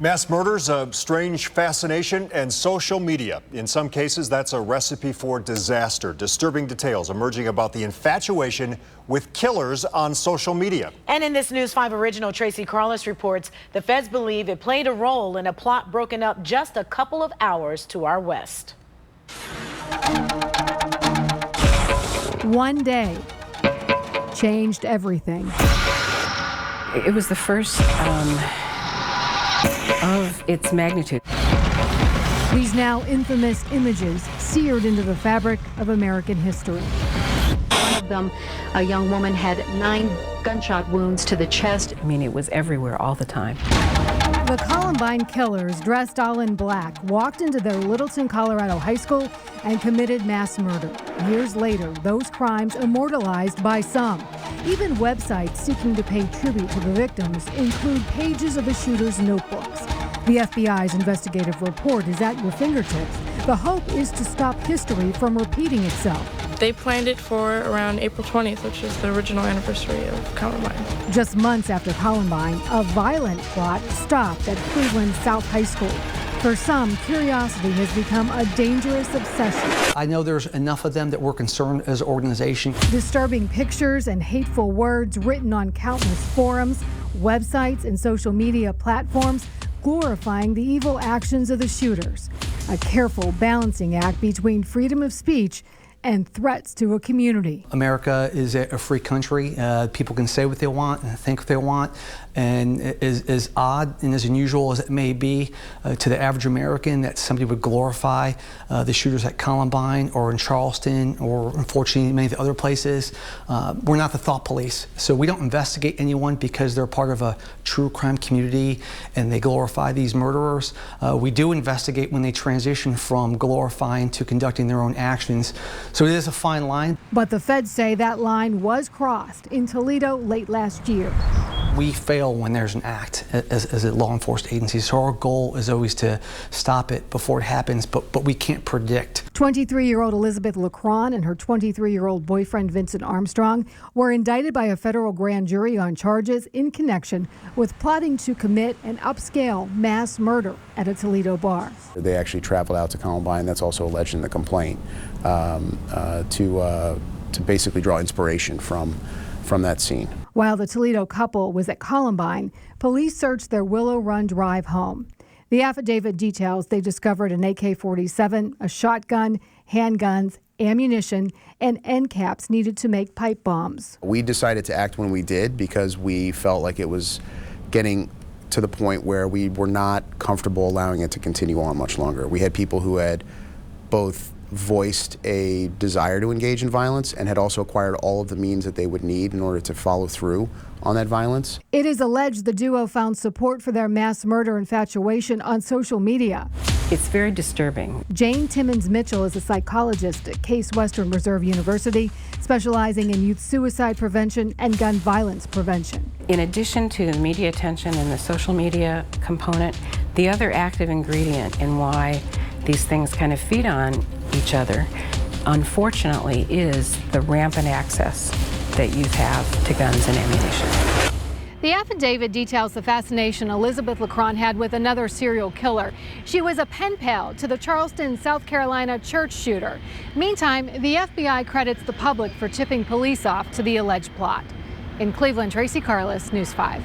Mass murders, a strange fascination, and social media. In some cases, that's a recipe for disaster. Disturbing details emerging about the infatuation with killers on social media. And in this News 5 original, Tracy Carlos reports the feds believe it played a role in a plot broken up just a couple of hours to our west. One day changed everything. It was the first of its magnitude. These now infamous images seared into the fabric of American history. One of them, a young woman, had 9 gunshot wounds to the chest. I mean, it was everywhere all the time. The Columbine killers, dressed all in black, walked into their Littleton, Colorado high school and committed mass murder. Years later, those crimes immortalized by some. Even websites seeking to pay tribute to the victims include pages of the shooters' notebooks. The FBI's investigative report is at your fingertips. The hope is to stop history from repeating itself. They planned it for around April 20th, which is the original anniversary of Columbine. Just months after Columbine, a violent plot stopped at Cleveland's South High School. For some, curiosity has become a dangerous obsession. I know there's enough of them that we're concerned as an organization. Disturbing pictures and hateful words written on countless forums, websites, and social media platforms glorifying the evil actions of the shooters. A careful balancing act between freedom of speech and threats to a community. America is a free country. People can say what they want and think what they want. And as odd and as unusual as it may be to the average American that somebody would glorify the shooters at Columbine or in Charleston or unfortunately many of the other places, we're not the thought police. So we don't investigate anyone because they're part of a true crime community and they glorify these murderers. We do investigate when they transition from glorifying to conducting their own actions. So it is a fine line. But the feds say that line was crossed in Toledo late last year. We fail when there's an act as a law enforcement agency. So our goal is always to stop it before it happens, but we can't predict. 23-year-old Elizabeth LeCron and her 23-year-old boyfriend Vincent Armstrong were indicted by a federal grand jury on charges in connection with plotting to commit an upscale mass murder at a Toledo bar. They actually traveled out to Columbine, that's also alleged in the complaint, to basically draw inspiration from that scene. While the Toledo couple was at Columbine, police searched their Willow Run Drive home. The affidavit details they discovered an AK-47, a shotgun, handguns, ammunition, and end caps needed to make pipe bombs. We decided to act when we did because we felt like it was getting to the point where we were not comfortable allowing it to continue on much longer. We had people who had both voiced a desire to engage in violence and had also acquired all of the means that they would need in order to follow through on that violence. It is alleged the duo found support for their mass murder infatuation on social media. It's very disturbing. Jane Timmons Mitchell is a psychologist at Case Western Reserve University, specializing in youth suicide prevention and gun violence prevention. In addition to the media attention and the social media component, the other active ingredient in why these things kind of feed on each other, unfortunately, is the rampant access that youth have to guns and ammunition. The affidavit details the fascination Elizabeth LeCron had with another serial killer. She was a pen pal to the Charleston, South Carolina church shooter. Meantime, the FBI credits the public for tipping police off to the alleged plot. In Cleveland, Tracy Carlos, News 5.